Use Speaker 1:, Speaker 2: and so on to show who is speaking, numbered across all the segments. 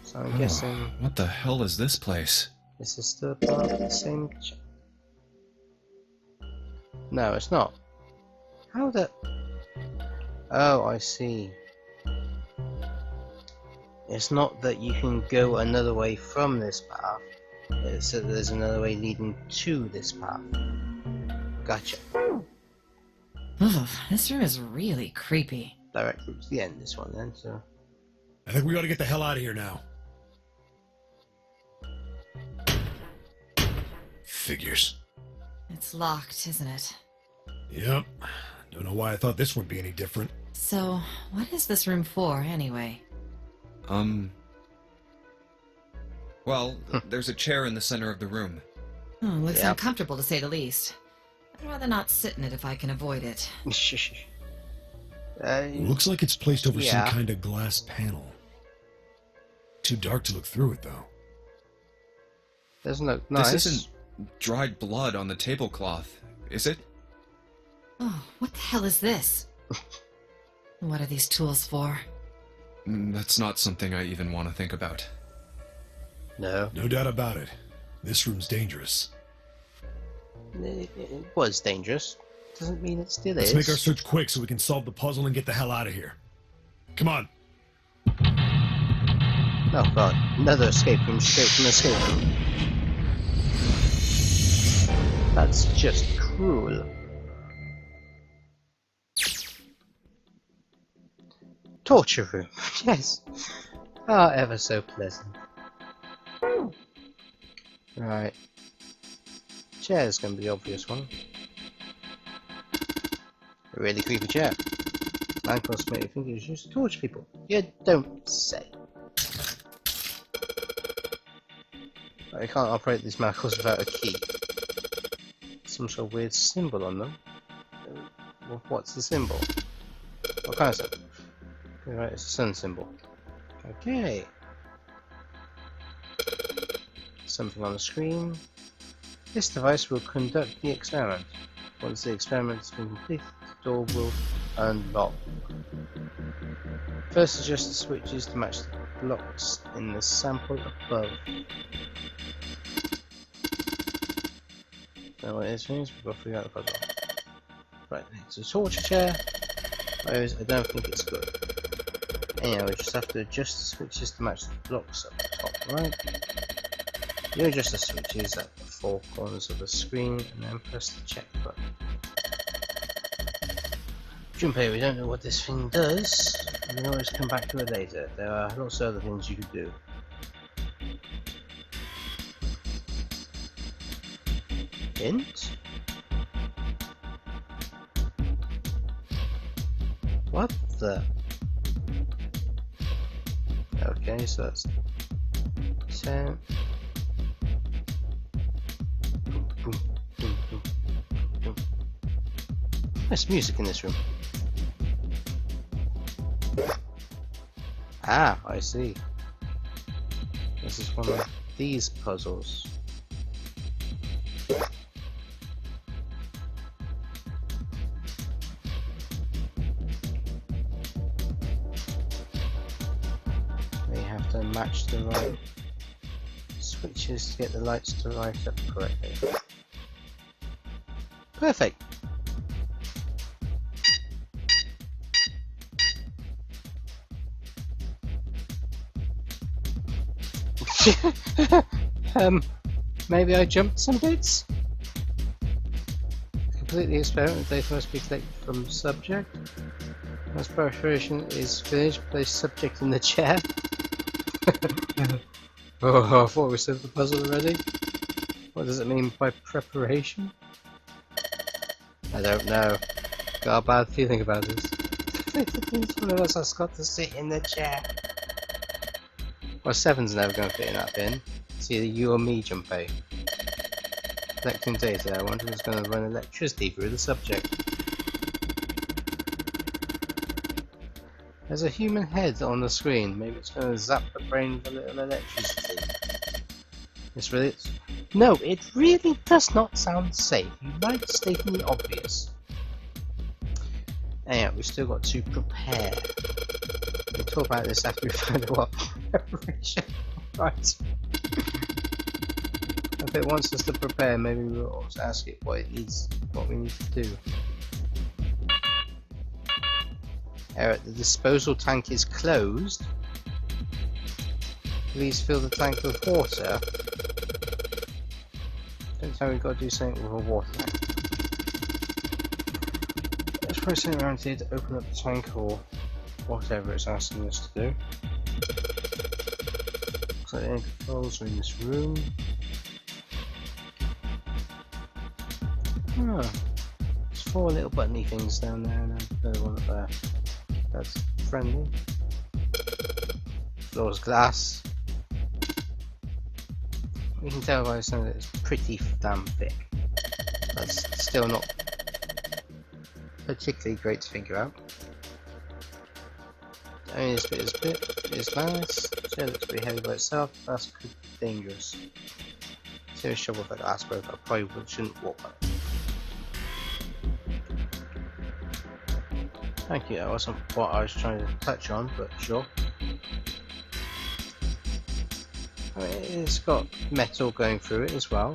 Speaker 1: So I'm guessing...
Speaker 2: What the hell is this place?
Speaker 1: This is still part of the same... No, it's not. How the... Oh, I see. It's not that you can go another way from this path. It's that there's another way leading to this path. Gotcha.
Speaker 3: Ugh, this room is really creepy.
Speaker 1: Direct route to the end, this one then, so...
Speaker 4: I think we ought to get the hell out of here now. Figures.
Speaker 3: It's locked, isn't it?
Speaker 4: Yep. Don't know why I thought this would be any different.
Speaker 3: So, what is this room for, anyway?
Speaker 2: Well, there's a chair in the center of the room.
Speaker 3: Oh, looks
Speaker 1: Yep.
Speaker 3: uncomfortable to say the least. I'd rather not sit in it if I can avoid it.
Speaker 4: Looks like it's placed over some
Speaker 1: yeah.
Speaker 4: kind of glass panel. Too dark to look through it, though.
Speaker 1: Doesn't look nice.
Speaker 2: This isn't dried blood on the tablecloth, is it?
Speaker 3: Oh, what the hell is this? What are these tools for?
Speaker 2: That's not something I even want to think about.
Speaker 1: No.
Speaker 4: No doubt about it. This room's dangerous.
Speaker 1: It was dangerous. Doesn't mean it still
Speaker 4: Let's
Speaker 1: is.
Speaker 4: make our search quick so we can solve the puzzle and get the hell out of here. Come on.
Speaker 1: Oh god, another escape room straight from escape room. That's just cruel. Torture room, yes. Ah, ever so pleasant. Right. Chair's gonna be the obvious one. A really creepy chair. Man costs make you think it was used to torture people. You don't say. I can't operate these manacles without a key. Some sort of weird symbol on them. Well, what's the symbol? What kind of symbol? Right, it's a sun symbol. Okay. Something on the screen. This device will conduct the experiment. Once the experiment has been completed, the door will unlock. First, adjust the switches to match the blocks in the sample above. Know what it means? We've got to figure out the puzzle. Right, it's a torture chair. I don't think it's good. Anyway, we just have to adjust the switches to match the blocks up the top right. You adjust the switches at the four corners of the screen and then press the check button. Junpei, we don't know what this thing does. We can always come back to it later. There are lots of other things you could do. Hint? What the? Okay, so that's 10. Boom, boom, boom, boom, boom. Nice music in this room. Ah, I see. This is one of these puzzles. To match the right switches to get the lights to light up correctly. Perfect! Maybe I jumped some bits? Complete the experiment, data must be collected from the subject. Once preparation is finished, place subject in the chair. Oh, I thought we said the puzzle already. What does it mean by preparation? I don't know. Got a bad feeling about this. One of us has got to sit in the chair. Well, 7's never going to fit in that bin. It's either you or me, Junpei. Collecting data. I wonder who's going to run electricity through the subject. There's a human head on the screen. Maybe it's going to zap the brain with a little electricity. It's really... No, it really does not sound safe. You like stating the obvious. Anyhow, we still got to prepare. We'll talk about this after we find out what preparation. Right. If it wants us to prepare, maybe we'll also ask it what it needs, what we need to do. Eric, the disposal tank is closed. Please fill the tank with water. Don't tell me we've got to do something with a water tank. Let's press it around here to open up the tank or whatever it's asking us to do. Looks like the end controls are in this room. Huh. There's 4 little buttony things down there and another one up there. That's friendly. Floor's glass. You can tell by the sound that it's pretty damn thick. That's still not particularly great to figure out. Only this bit is nice. So it looks pretty heavy by itself. That's could be dangerous. Serious trouble with that glass broke. I probably shouldn't walk on it. Thank you, that wasn't what I was trying to touch on, but sure. I mean, it's got metal going through it as well.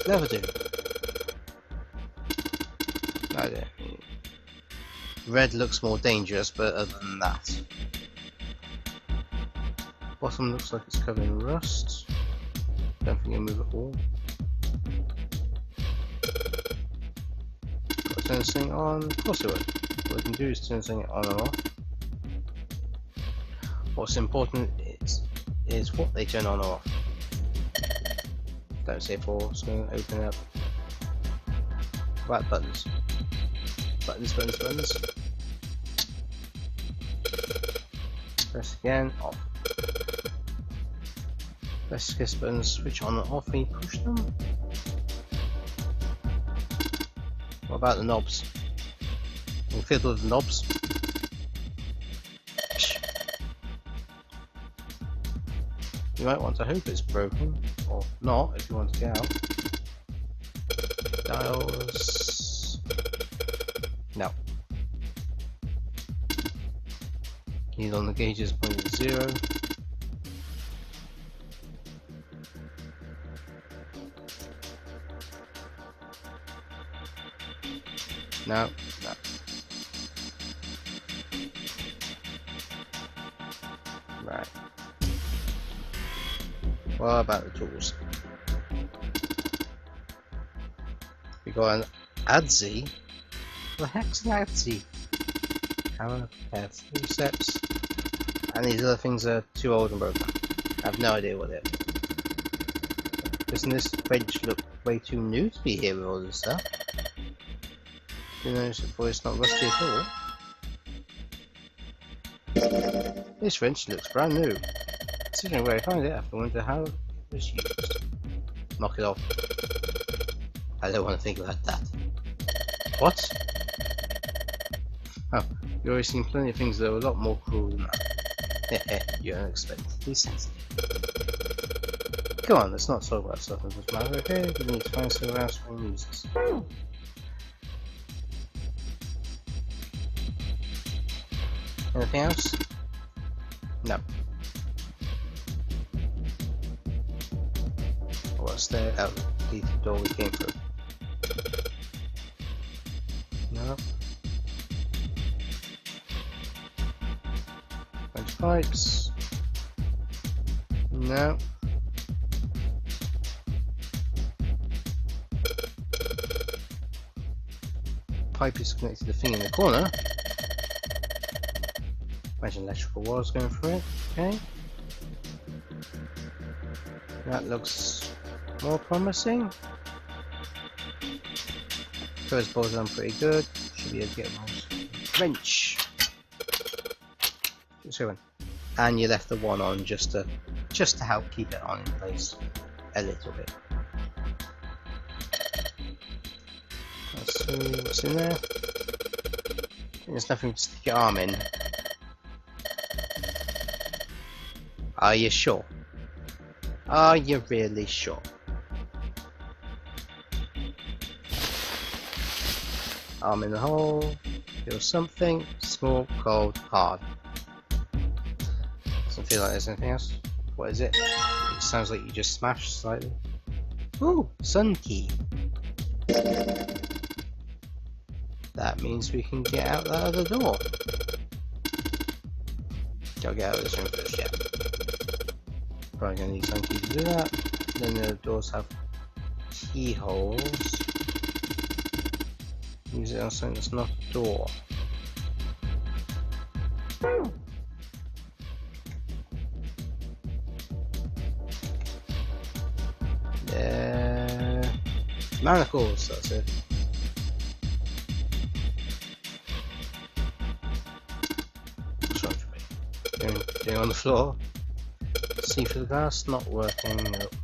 Speaker 1: Never do. No, red looks more dangerous, but other than that. Bottom looks like it's covered in rust. Don't think you'll move it all. Turn this thing on, of course it would. What we can do is turn this thing on and off. What's important is what they turn on or off. Don't say for, so open up. Right buttons. Buttons. Press again, off. Press this button, switch on and off when you push them. What about the knobs? We'll fiddle with the knobs. You might want to hope it's broken, or not if you want to get out. Dials. No. Needle on the gauge is pointing to 0. No. Right. What about the tools? We got an ADSI. What the heck's an ADSI? Camera, two steps. And these other things are too old and broken. I have no idea what they are. Doesn't this bench look way too new to be here with all this stuff? You notice before it's not rusty at all. This wrench looks brand new. Considering where I found it, I have to wonder how it was used. Knock it off. I don't want to think about that. What? Oh, you've already seen plenty of things that are a lot more cruel than that. You're unexpectedly sensitive. Come on, let's not talk about stuff that doesn't matter, okay? We need to find somewhere else we can use this. Anything else? No. What's there? Oh, the door we came through. No. Bunch of pipes. No. Pipe is connected to the thing in the corner. Imagine electrical wires going through it. Okay. That looks more promising. First ball's done pretty good. Should be able to get most. Wrench. And you left the one on just to help keep it on in place a little bit. Let's see what's in there. There's nothing to stick your arm in. Are you sure? Are you really sure? Arm in the hole. Feel something. Small, cold, hard. Doesn't feel like there's anything else. What is it? It sounds like you just smashed slightly. Ooh, sun key. That means we can get out that other door. Gotta get out of this room first, yeah. Probably gonna need sun key to do that. Then the doors have keyholes. Use it on something that's not a door. Manacles, that's it. What's wrong with me? Doing on the floor. See through the glass, not working. Nope.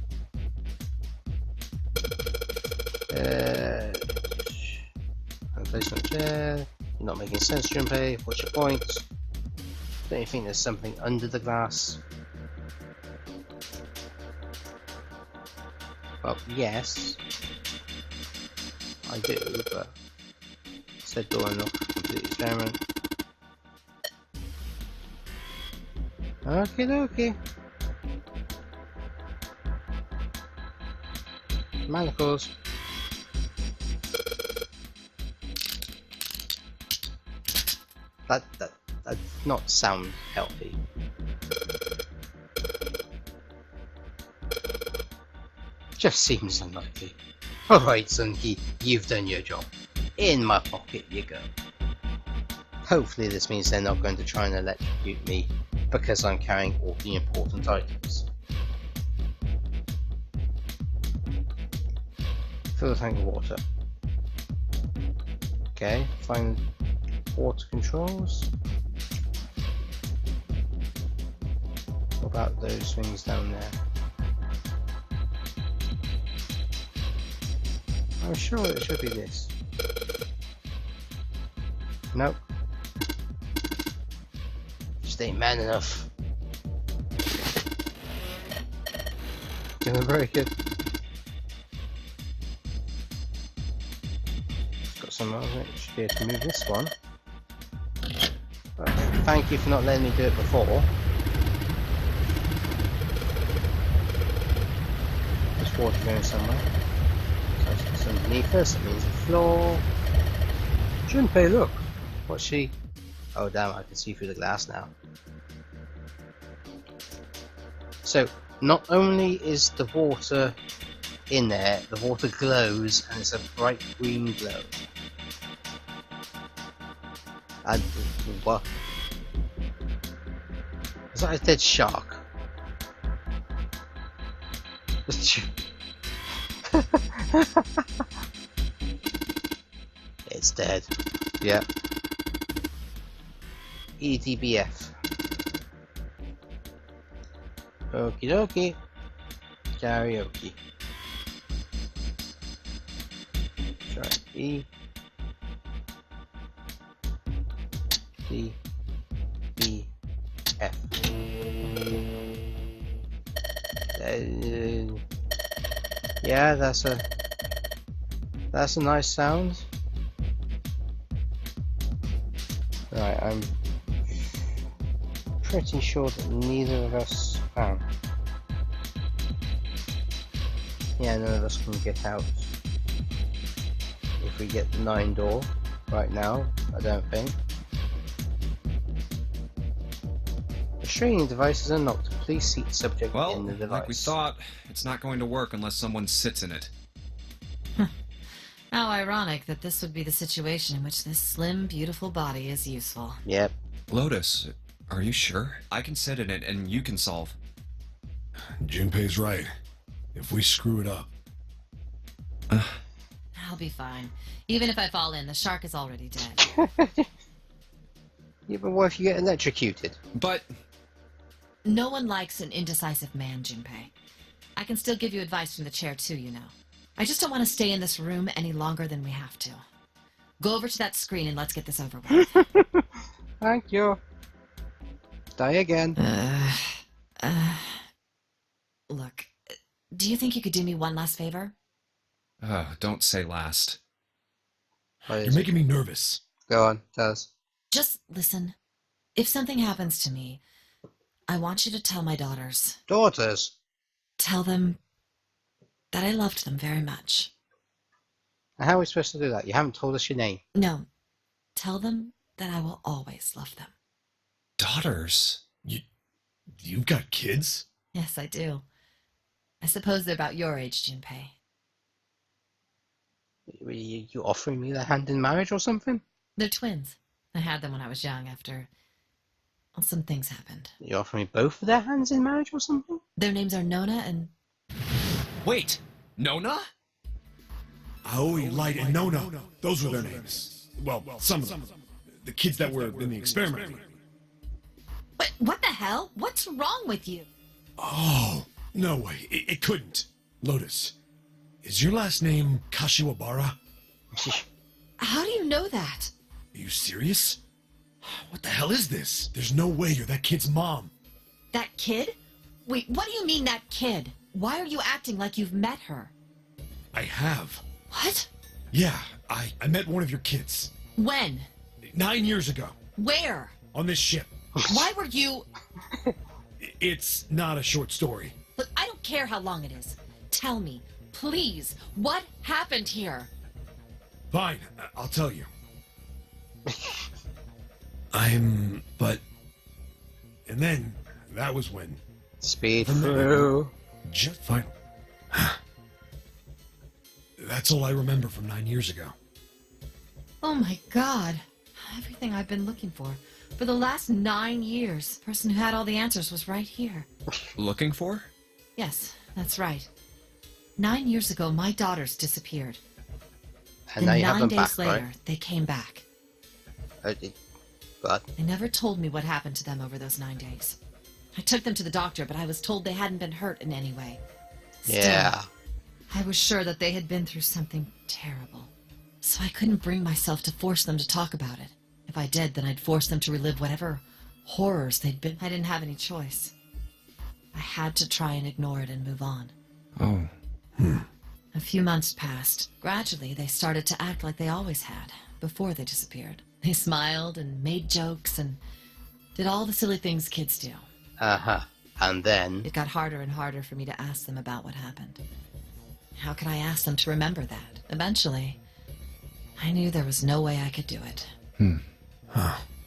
Speaker 1: Place on the chair. You're not making sense, Junpei. What's your point? Don't you think there's something under the glass? Well, yes. I do, but said door not complete experiment. Okay. Manacles. That does not sound healthy. Just seems unlikely. Alright, Sunki, you've done your job. In my pocket you go. Hopefully this means they're not going to try and electrocute me because I'm carrying all the important items. Fill the tank of water. Okay, find water controls. What about those things down there? I'm sure it should be this. Nope. Just ain't man enough. Gonna break it. Got some of it. Should be able to move this one. But thank you for not letting me do it before. There's water going somewhere. It's underneath us, it means the floor. Junpei, look! What's she? Oh damn, I can see through the glass now. So, not only is the water in there, the water glows and it's a bright green glow. And what? Is that a dead shark? It's dead. Yeah. EDBF. Okie dokie. Karaoke. Try E. D. B. F. Yeah, that's a nice sound. Right, I'm pretty sure that neither of us can. Yeah, none of us can get out. If we get the 9 door right now, I don't think. Restraining devices unlocked. Please seat subject in the device.
Speaker 2: Like we thought, it's not going to work unless someone sits in it.
Speaker 3: How ironic that this would be the situation in which this slim, beautiful body is useful.
Speaker 1: Yep.
Speaker 2: Lotus, are you sure? I can sit in it and you can solve.
Speaker 4: Junpei's right. If we screw it up...
Speaker 3: I'll be fine. Even if I fall in, the shark is already dead.
Speaker 1: Yeah, but what if you get electrocuted?
Speaker 2: But...
Speaker 3: No one likes an indecisive man, Junpei. I can still give you advice from the chair too, you know. I just don't want to stay in this room any longer than we have to. Go over to that screen and let's get this over with.
Speaker 1: Thank you. Die again.
Speaker 3: Look, do you think you could do me one last favor?
Speaker 2: don't say last.
Speaker 1: What
Speaker 4: You're
Speaker 1: is it?
Speaker 4: making me nervous.
Speaker 1: Go on, tell us.
Speaker 3: Just listen. If something happens to me, I want you to tell my daughters.
Speaker 1: Daughters?
Speaker 3: Tell them that I loved them very much.
Speaker 1: How are we supposed to do that? You haven't told us your name.
Speaker 3: No, tell them that I will always love them.
Speaker 2: Daughters?
Speaker 4: You've got kids?
Speaker 3: Yes, I do. I suppose they're about your age, Junpei.
Speaker 1: You offering me their hand in marriage or something?
Speaker 3: They're twins. I had them when I was young after... Well, some things happened.
Speaker 1: You offering me both of their hands in marriage or something?
Speaker 3: Their names are Nona and...
Speaker 2: Wait, Nona?
Speaker 4: Aoi, Light, and Nona. Those were their names. Well, some of them. The kids that were in the experiment.
Speaker 3: But what the hell? What's wrong with you?
Speaker 4: Oh, no way. It couldn't. Lotus, is your last name Kashiwabara?
Speaker 3: How do you know that?
Speaker 4: Are you serious? What the hell is this? There's no way you're that kid's mom.
Speaker 3: That kid? Wait, what do you mean that kid? Why are you acting like you've met her?
Speaker 4: I have.
Speaker 3: What?
Speaker 4: Yeah, I met one of your kids.
Speaker 3: When?
Speaker 4: 9 years ago.
Speaker 3: Where?
Speaker 4: On this ship.
Speaker 3: Why were you...
Speaker 4: It's not a short story.
Speaker 3: Look, I don't care how long it is. Tell me, please, what happened here?
Speaker 4: Fine, I'll tell you. But... And then, that was when...
Speaker 1: Speed through.
Speaker 4: Just fine. That's all I remember from 9 years ago.
Speaker 3: Oh my god. Everything I've been looking for the last 9 years. The person who had all the answers was right here.
Speaker 2: Looking for?
Speaker 3: Yes, that's right. 9 years ago, my daughters disappeared.
Speaker 1: And now
Speaker 3: Then
Speaker 1: you have
Speaker 3: 9
Speaker 1: them
Speaker 3: days
Speaker 1: back,
Speaker 3: later,
Speaker 1: right?
Speaker 3: they came back.
Speaker 1: But
Speaker 3: They never told me what happened to them over those 9 days. I took them to the doctor, but I was told they hadn't been hurt in any way. Still,
Speaker 1: yeah.
Speaker 3: I was sure that they had been through something terrible. So I couldn't bring myself to force them to talk about it. If I did, then I'd force them to relive whatever horrors they'd been. I didn't have any choice. I had to try and ignore it and move on.
Speaker 2: Oh.
Speaker 3: A few months passed. Gradually, they started to act like they always had, before they disappeared. They smiled and made jokes and did all the silly things kids do.
Speaker 1: Uh-huh. And then...
Speaker 3: It got harder and harder for me to ask them about what happened. How could I ask them to remember that? Eventually, I knew there was no way I could do it.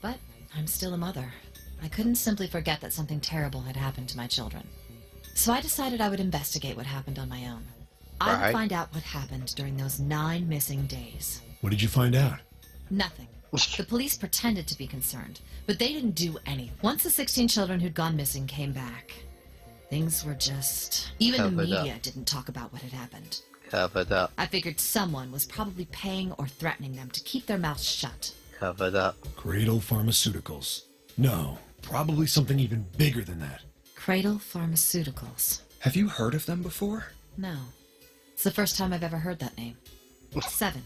Speaker 3: But I'm still a mother. I couldn't simply forget that something terrible had happened to my children. So I decided I would investigate what happened on my own. I would
Speaker 1: Right.
Speaker 3: find out what happened during those 9 missing days.
Speaker 4: What did you find out?
Speaker 3: Nothing. The police pretended to be concerned, but they didn't do anything. Once the 16 children who'd gone missing came back, things were just... Even the
Speaker 1: Covered up.
Speaker 3: media didn't talk about what had happened.
Speaker 1: Covered up.
Speaker 3: I figured someone was probably paying or threatening them to keep their mouths shut.
Speaker 1: Covered up.
Speaker 4: Cradle Pharmaceuticals. No, probably something even bigger than that.
Speaker 3: Cradle Pharmaceuticals.
Speaker 2: Have you heard of them before?
Speaker 3: No. It's the first time I've ever heard that name. 7.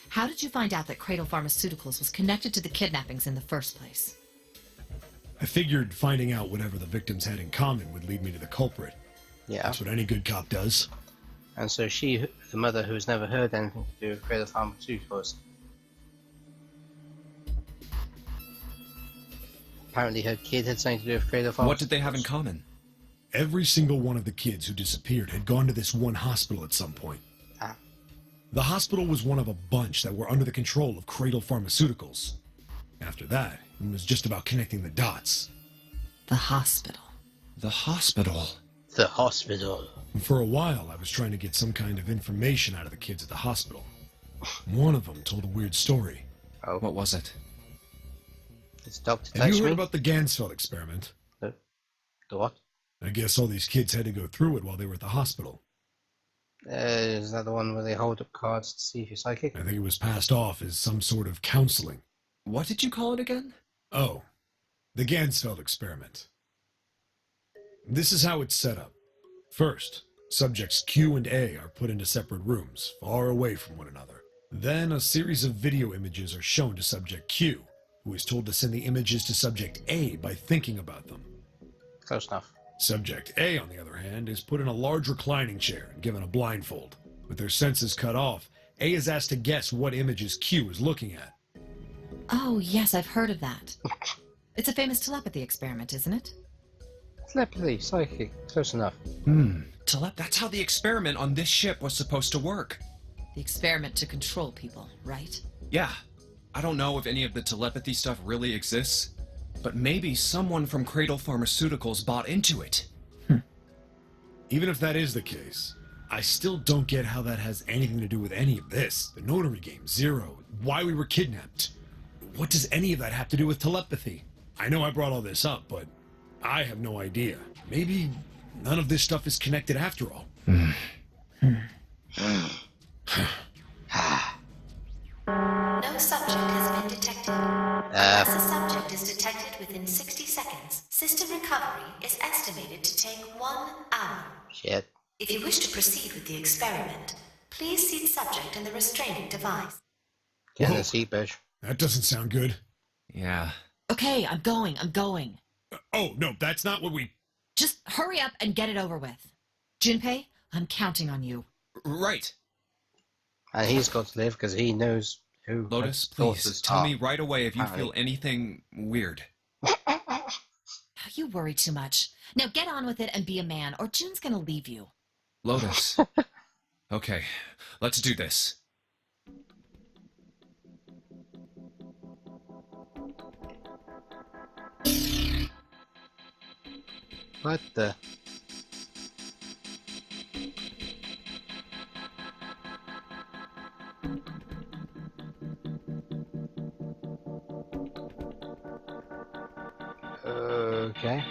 Speaker 3: How did you find out that Cradle Pharmaceuticals was connected to the kidnappings in the first place?
Speaker 4: I figured finding out whatever the victims had in common would lead me to the culprit.
Speaker 1: Yeah.
Speaker 4: That's what any good cop does.
Speaker 1: And so she, the mother who's never heard anything to do with Cradle Pharmaceuticals, apparently her kid had something to do with Cradle Pharmaceuticals.
Speaker 2: What did they have in common?
Speaker 4: Every single one of the kids who disappeared had gone to this one hospital at some point.
Speaker 1: Ah.
Speaker 4: The hospital was one of a bunch that were under the control of Cradle Pharmaceuticals. After that, it was just about connecting the dots.
Speaker 3: The hospital.
Speaker 2: The hospital.
Speaker 1: The hospital.
Speaker 4: And for a while, I was trying to get some kind of information out of the kids at the hospital. One of them told a weird story.
Speaker 1: Oh,
Speaker 2: What was it?
Speaker 1: it's Doctor
Speaker 4: Have
Speaker 1: Touch
Speaker 4: you heard
Speaker 1: Me?
Speaker 4: about the Gansfeld experiment?
Speaker 1: The what?
Speaker 4: I guess all these kids had to go through it while they were at the hospital.
Speaker 1: Is that the one where they hold up cards to see if you're psychic?
Speaker 4: I think it was passed off as some sort of counseling.
Speaker 2: What did you call it again?
Speaker 4: Oh, the Gansfeld experiment. This is how it's set up. First, subjects Q and A are put into separate rooms, far away from one another. Then a series of video images are shown to subject Q, who is told to send the images to subject A by thinking about them.
Speaker 1: Close enough.
Speaker 4: Subject A, on the other hand, is put in a large reclining chair and given a blindfold. With their senses cut off, A is asked to guess what images Q is looking at.
Speaker 3: Oh, yes, I've heard of that. It's a famous telepathy experiment, isn't it?
Speaker 1: Telepathy, psychic, close enough.
Speaker 2: That's how the experiment on this ship was supposed to work.
Speaker 3: The experiment to control people, right?
Speaker 2: Yeah. I don't know if any of the telepathy stuff really exists, but maybe someone from Cradle Pharmaceuticals bought into it.
Speaker 4: Even if that is the case, I still don't get how that has anything to do with any of this. The Nonary Games, Zero, why we were kidnapped. What does any of that have to do with telepathy? I know I brought all this up, but I have no idea. Maybe none of this stuff is connected after all.
Speaker 5: No subject has been detected. Unless a subject is detected within 60 seconds, system recovery is estimated to take 1 hour.
Speaker 1: Shit.
Speaker 5: If you wish to proceed with the experiment, please seat subject in the restraining device.
Speaker 1: Get in
Speaker 4: Whoa.
Speaker 1: the seat, bitch.
Speaker 4: That doesn't sound good.
Speaker 2: Yeah.
Speaker 3: Okay, I'm going.
Speaker 4: Oh, no, that's not what we...
Speaker 3: Just hurry up and get it over with. Junpei, I'm counting on you.
Speaker 2: Right.
Speaker 1: And he's got to live because he knows who.
Speaker 2: Lotus,
Speaker 1: my daughters
Speaker 2: please, tell
Speaker 1: are.
Speaker 2: me right away if you
Speaker 1: Apparently.
Speaker 2: feel anything weird.
Speaker 3: You worry too much. Now get on with it and be a man, or June's gonna leave you.
Speaker 2: Lotus. Okay, let's do this.
Speaker 1: What the? Okay.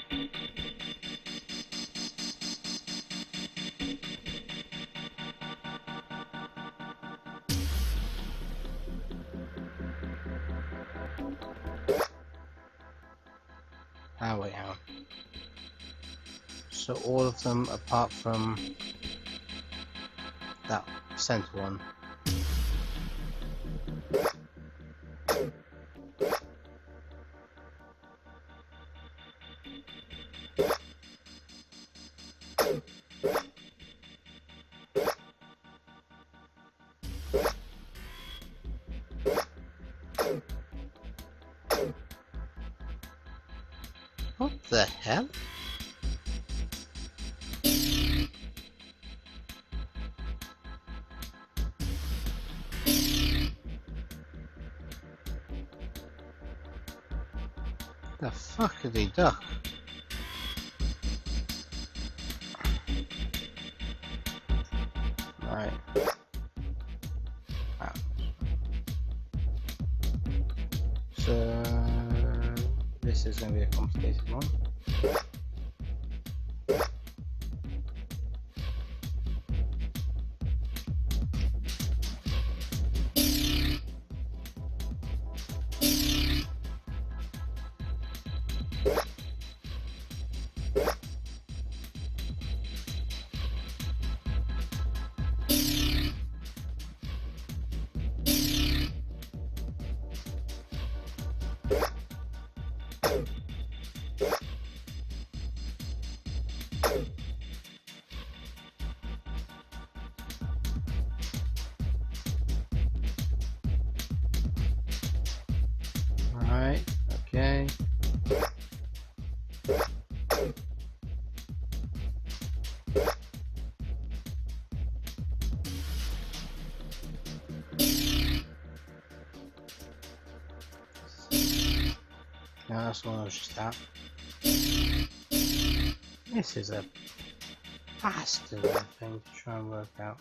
Speaker 1: Ah, wait, hang on. So all of them apart from that center one. What the hell? The fuckity duck. Right. Wow. So this is going to be a complicated one. Alright, okay. No, that's the one I was just at. This is a bastard of a thing to try and work out.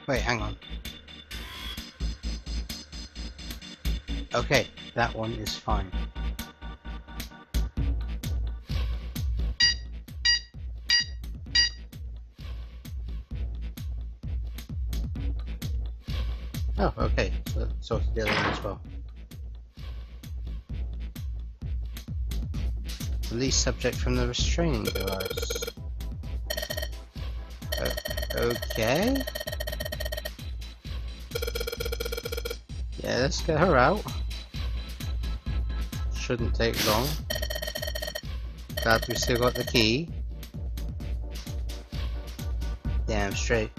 Speaker 1: Wait, hang on. Okay, that one is fine. Oh, okay, so that sorted the other one as well. Release subject from the restraining device. Okay. Yeah, let's get her out. Shouldn't take long. Glad we still got the key. Damn straight.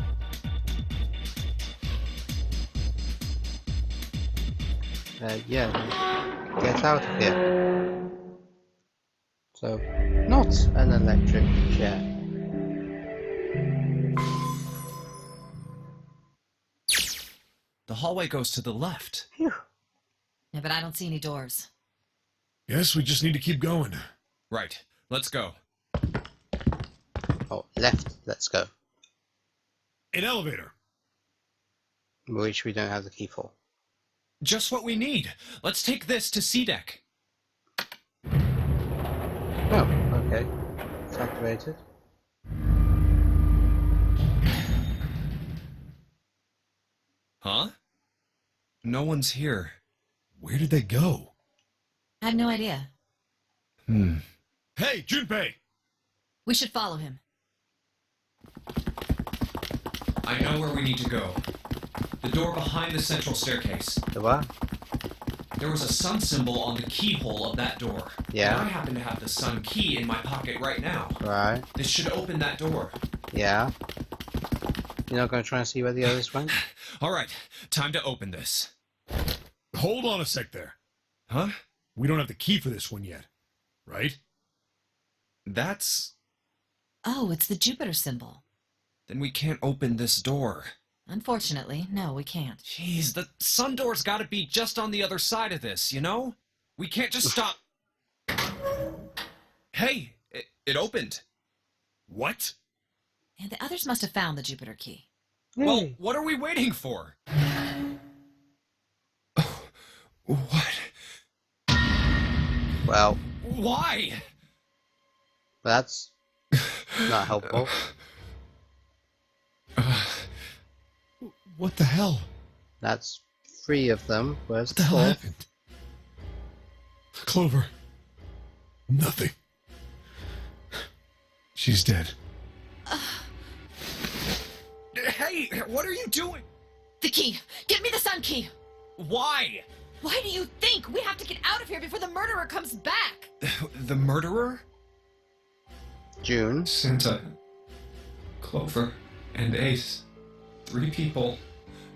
Speaker 1: Yeah, get out of here. So, not an electric chair.
Speaker 2: The hallway goes to the left.
Speaker 1: Phew.
Speaker 3: Yeah, but I don't see any doors.
Speaker 4: Yes, we just need to keep going.
Speaker 2: Right, let's go.
Speaker 1: Oh, left, let's go.
Speaker 4: An elevator.
Speaker 1: Which we don't have the key for.
Speaker 2: Just what we need. Let's take this to C-Deck.
Speaker 1: Oh, okay. It's activated.
Speaker 2: Huh? No one's here.
Speaker 4: Where did they go?
Speaker 3: I have no idea.
Speaker 4: Hey, Junpei!
Speaker 3: We should follow him.
Speaker 2: I know where we need to go. The door behind the central staircase.
Speaker 1: The what?
Speaker 2: There was a sun symbol on the keyhole of that door.
Speaker 1: Yeah.
Speaker 2: And I happen to have the sun key in my pocket right now.
Speaker 1: Right.
Speaker 2: This should open that door.
Speaker 1: Yeah. You're not going to try and see where the others went?
Speaker 2: All right, time to open this.
Speaker 4: Hold on a sec there.
Speaker 2: Huh?
Speaker 4: We don't have the key for this one yet, right?
Speaker 2: That's...
Speaker 3: Oh, it's the Jupiter symbol.
Speaker 2: Then we can't open this door.
Speaker 3: Unfortunately, no, we can't.
Speaker 2: Jeez, the sun door's gotta be just on the other side of this, you know? We can't just stop... Hey, it opened.
Speaker 4: What?
Speaker 3: And the others must have found the Jupiter key.
Speaker 2: Well,
Speaker 1: Hey.
Speaker 2: what are we waiting for? What?
Speaker 1: Well,
Speaker 2: Why?
Speaker 1: that's not helpful.
Speaker 4: What the hell?
Speaker 1: That's 3 of them. Where's
Speaker 4: What the
Speaker 1: the
Speaker 4: hell
Speaker 1: 4th?
Speaker 4: happened? Clover. Nothing. She's dead.
Speaker 2: Hey, what are you doing?
Speaker 3: The key! Give me the sun key!
Speaker 2: Why?
Speaker 3: Why do you think we have to get out of here before the murderer comes back?
Speaker 2: The murderer?
Speaker 1: June.
Speaker 2: Santa, Clover, and Ace. 3 people,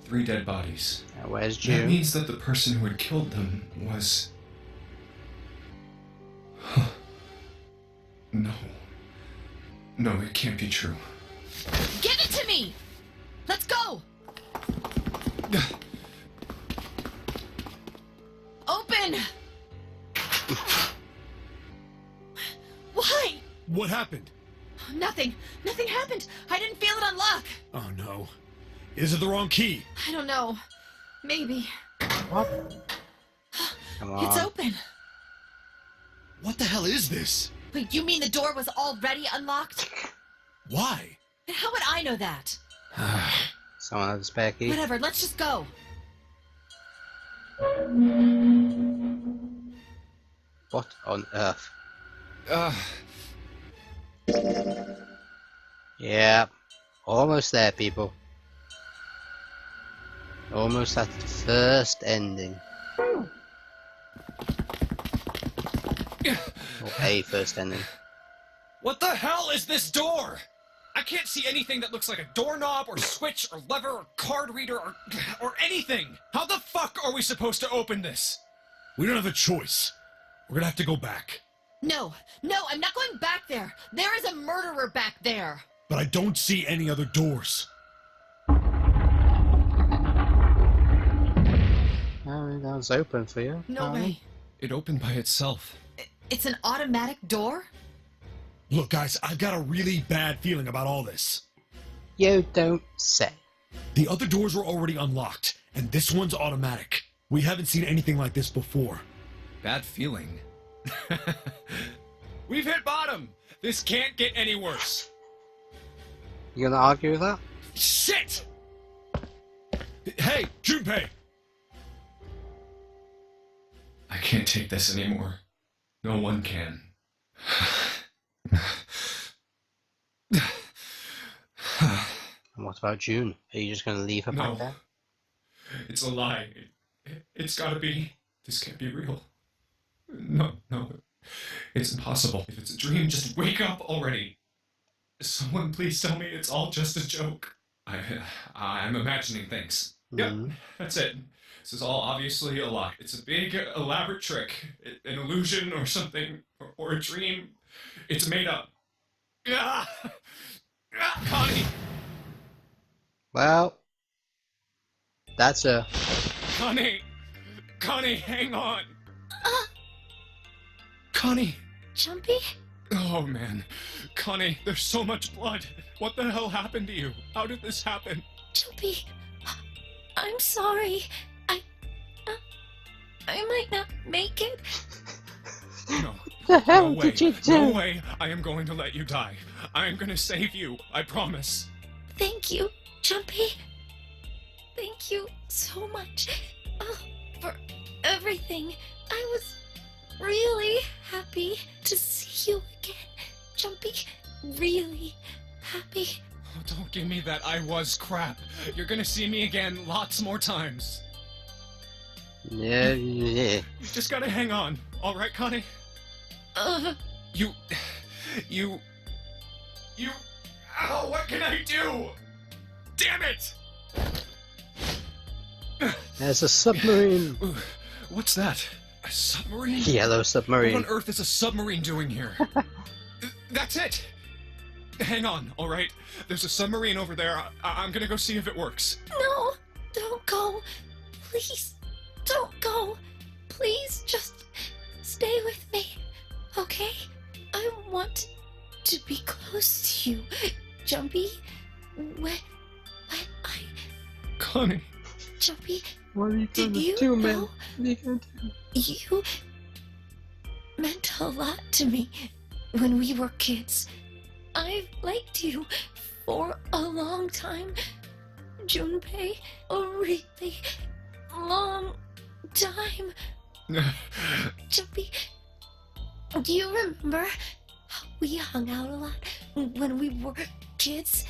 Speaker 2: 3 dead bodies.
Speaker 1: Where's
Speaker 2: That
Speaker 1: June?
Speaker 2: means that the person who had killed them was... No. No, it can't be true.
Speaker 3: Give it to me! Let's go! Open! Why?
Speaker 4: What happened?
Speaker 3: Nothing. Nothing happened. I didn't feel it unlock.
Speaker 4: Oh no. Is it the wrong key?
Speaker 3: I don't know. Maybe.
Speaker 1: What? Come on.
Speaker 3: It's open.
Speaker 4: What the hell is this?
Speaker 3: Wait, you mean the door was already unlocked?
Speaker 4: Why?
Speaker 3: Then how would I know that?
Speaker 1: Someone has a spare key.
Speaker 3: Whatever, let's just go.
Speaker 1: What on earth? Yeah. Almost there, people. Almost at the first ending. Or a first ending.
Speaker 2: What the hell is this door? I can't see anything that looks like a doorknob or switch or lever or card reader or anything. How the fuck are we supposed to open this?
Speaker 4: We don't have a choice. We're gonna have to go back.
Speaker 3: No, I'm not going back there. There is a murderer back there.
Speaker 4: But I don't see any other doors.
Speaker 1: Oh, that was open for you.
Speaker 3: No
Speaker 1: Harley.
Speaker 3: way.
Speaker 2: It opened by itself.
Speaker 3: It's an automatic door?
Speaker 4: Look, guys, I've got a really bad feeling about all this.
Speaker 1: You don't say.
Speaker 4: The other doors were already unlocked, and this one's automatic. We haven't seen anything like this before.
Speaker 2: Bad feeling. We've hit bottom. This can't get any worse.
Speaker 1: You gonna argue with that?
Speaker 4: Shit! Hey, Junpei!
Speaker 2: I can't take this anymore. No one can.
Speaker 1: And what about June? Are you just going to leave her back
Speaker 2: No,
Speaker 1: there?
Speaker 2: it's a lie. It's gotta be. This can't be real. No, no. It's impossible. If it's a dream, just wake up already. Someone please tell me it's all just a joke. I'm imagining things. Yep,
Speaker 1: Mm.
Speaker 2: that's it. This is all obviously a lie. It's a big, elaborate trick. An illusion or something. Or a dream. It's made up. Ah! Ah, Connie!
Speaker 1: Well, that's her.
Speaker 2: Connie! Connie, hang on! Connie!
Speaker 5: Jumpy?
Speaker 2: Oh man. Connie, there's so much blood. What the hell happened to you? How did this happen?
Speaker 5: Jumpy, I'm sorry. I might not make it.
Speaker 2: No.
Speaker 1: The hell
Speaker 2: No way.
Speaker 1: did you do?
Speaker 2: No way I am going to let you die. I am going to save you. I promise.
Speaker 5: Thank you, Jumpy. Thank you so much for everything. I was really happy to see you again, Jumpy. Really happy.
Speaker 2: Oh, don't give me that I was crap. You're going to see me again lots more times.
Speaker 1: Yeah.
Speaker 2: You just got to hang on. All right, Connie? You... Ow, what can I do? Damn it!
Speaker 1: There's a submarine.
Speaker 2: Ooh, what's that? A submarine?
Speaker 1: Yellow
Speaker 2: What
Speaker 1: submarine.
Speaker 2: on earth is a submarine doing here? That's it! Hang on, alright? There's a submarine over there. I'm gonna go see if it works.
Speaker 5: No, don't go. Please, don't go. Please, just stay with me, okay? I want to be close to you, Jumpy. When I...
Speaker 2: Connie.
Speaker 5: Jumpy,
Speaker 1: What are you
Speaker 5: did you
Speaker 1: do, man?
Speaker 5: know
Speaker 1: What are you gonna do?
Speaker 5: you meant a lot to me when we were kids. I've liked you for a long time, Junpei. A really long time. Jumpy, do you remember how we hung out a lot when we were kids?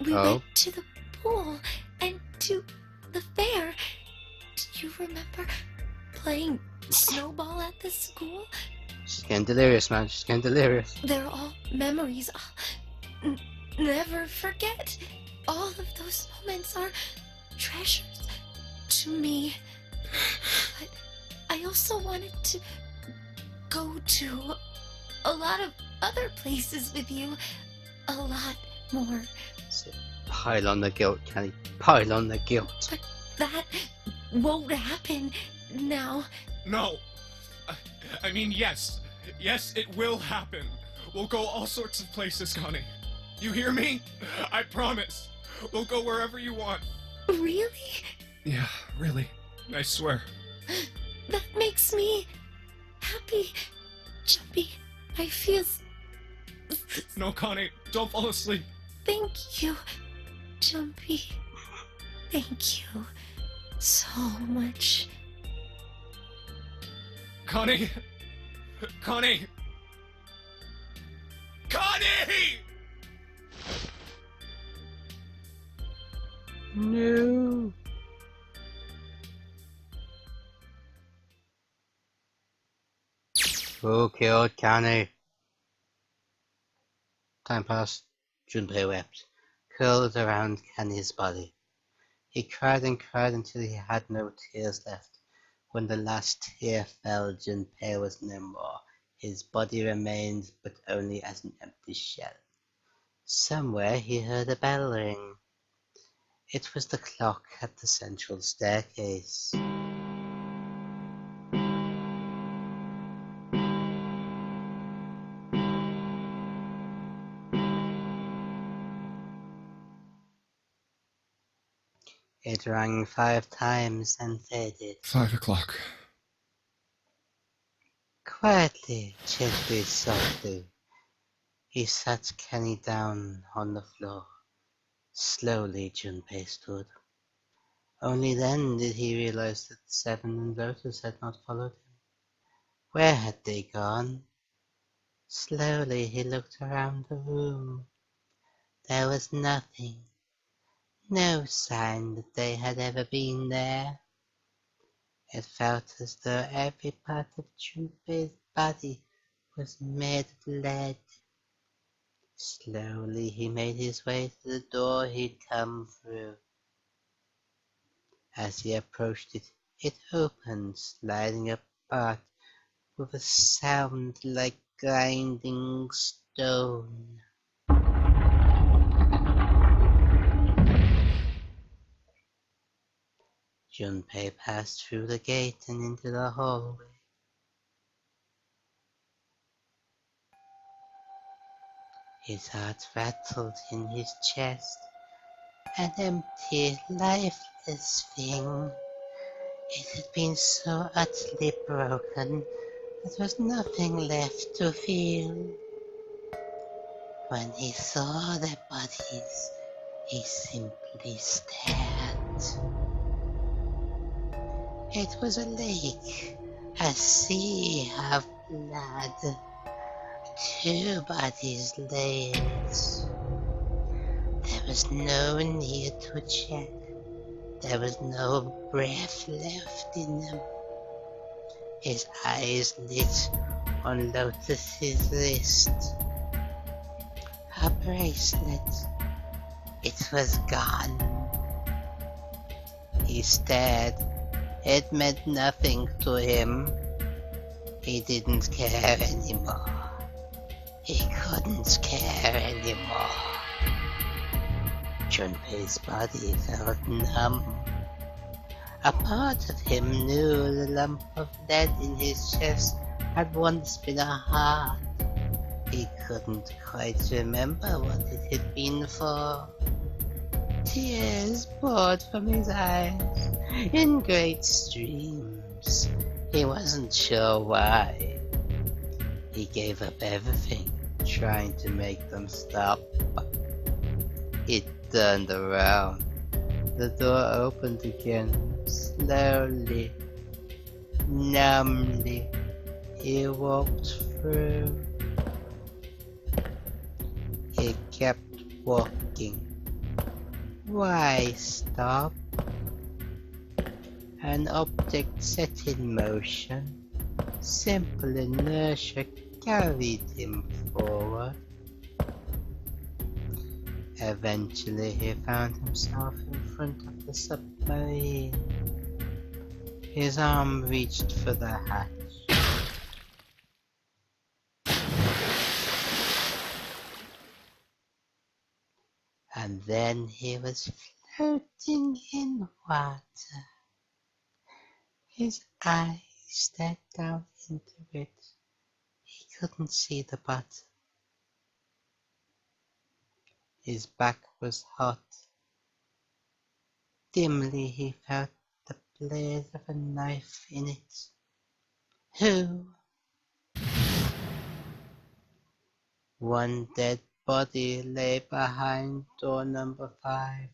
Speaker 5: We
Speaker 1: Oh.
Speaker 5: went to the pool and to the fair. Do you remember playing snowball at the school?
Speaker 1: She's getting delirious, man. She's getting delirious.
Speaker 5: They're all memories I'll never forget. All of those moments are treasures to me. But I also wanted to go to a lot of other places with you. A lot more.
Speaker 1: Pile on the guilt, Kenny. Pile on the guilt.
Speaker 5: But that won't happen now.
Speaker 2: No. I mean, yes. Yes, it will happen. We'll go all sorts of places, Connie. You hear me? I promise. We'll go wherever you want.
Speaker 5: Really?
Speaker 2: Yeah, really. I swear.
Speaker 5: That makes me happy. Jumpy, I feel...
Speaker 2: No, Connie, don't fall asleep.
Speaker 5: Thank you, Jumpy. Thank you so much.
Speaker 2: Connie! Connie! Connie!
Speaker 1: No. Who killed Kenny? Time passed. Junpei wept, curled around Kenny's body. He cried and cried until he had no tears left. When the last tear fell, Junpei was no more. His body remained, but only as an empty shell. Somewhere he heard a bell ring. It was the clock at the central staircase. It rang 5 times and faded.
Speaker 2: 5 o'clock.
Speaker 1: Quietly, gently, softly, he sat Kenny down on the floor. Slowly, Junpei stood. Only then did he realize that the 7 Lotus had not followed him. Where had they gone? Slowly he looked around the room. There was nothing, no sign that they had ever been there. It felt as though every part of Junpei's body was made of lead. Slowly he made his way to the door he'd come through. As he approached it, it opened, sliding apart with a sound like grinding stone. Junpei passed through the gate and into the hallway. His heart rattled in his chest, an empty, lifeless thing. It had been so utterly broken, there was nothing left to feel. When he saw their bodies, he simply stared. It was a lake, a sea of blood. 2 bodies lay in it. There was no need to check. There was no breath left in them. His eyes lit on Lotus's wrist. Her bracelet. It was gone. He stared. It meant nothing to him. He didn't care anymore. He couldn't care anymore. Junpei's body felt numb. A part of him knew the lump of lead in his chest had once been a heart. He couldn't quite remember what it had been for. Tears poured from his eyes in great streams. He wasn't sure why. He gave up everything, trying to make them stop. He turned around. The door opened again, slowly, numbly. He walked through. He kept walking. Why stop? An object set in motion. Simple inertia carried him forward. Eventually he found himself in front of the submarine. His arm reached for the hatch. And then he was floating in water. His eyes stared down into it. He couldn't see the bottom. His back was hot. Dimly he felt the blade of a knife in it. Who? One dead body lay behind door number 5.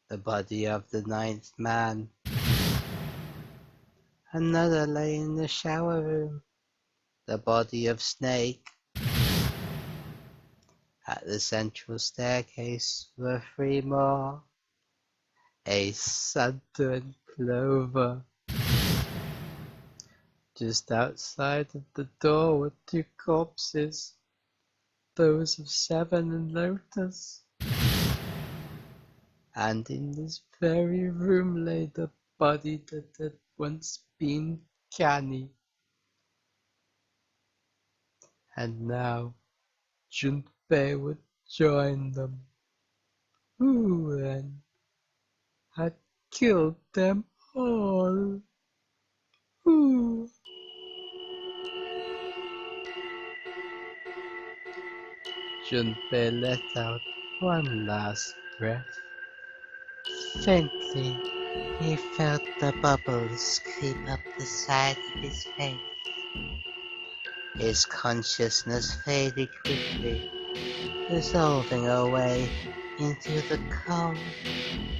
Speaker 1: The body of the 9th man. Another lay in the shower room. The body of Snake. At the central staircase were 3 more. A southern clover. Just outside of the door were 2 corpses. Those of Seven and Lotus. And in this very room lay the body that had once been Canny. And now Junpei would join them. Who then had killed them all? Who? Junpei let out one last breath. Faintly, he felt the bubbles creep up the side of his face. His consciousness faded quickly, dissolving away into the cold,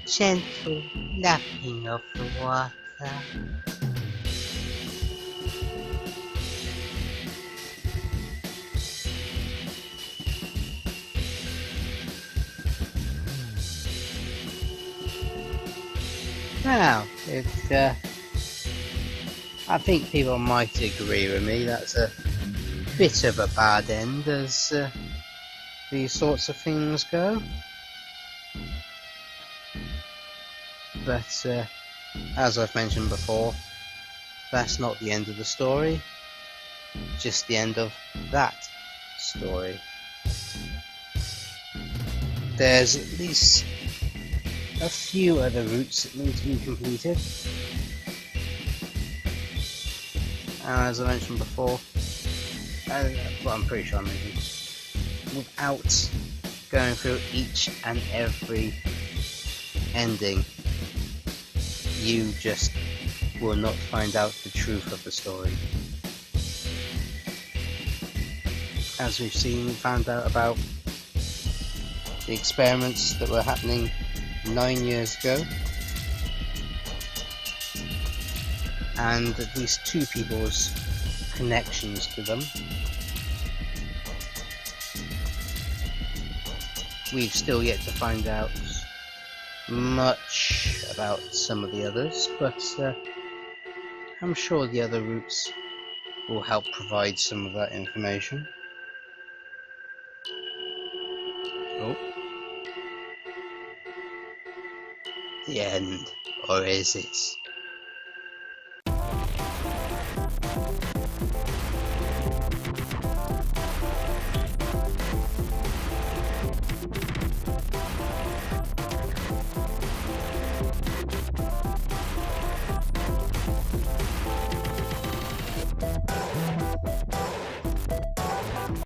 Speaker 1: gentle lapping of the water. Now, I think people might agree with me. That's a bit of a bad end as these sorts of things go. But as I've mentioned before, that's not the end of the story, just the end of that story. There's at least a few other routes that need to be completed. And as I mentioned before, well, I'm pretty sure I mentioned, without going through each and every ending, you just will not find out the truth of the story. As we've seen, we found out about the experiments that were happening 9 years ago, and at least two people's connections to them. We've still yet to find out much about some of the others, but I'm sure the other routes will help provide some of that information. Oh. The end. Or is it?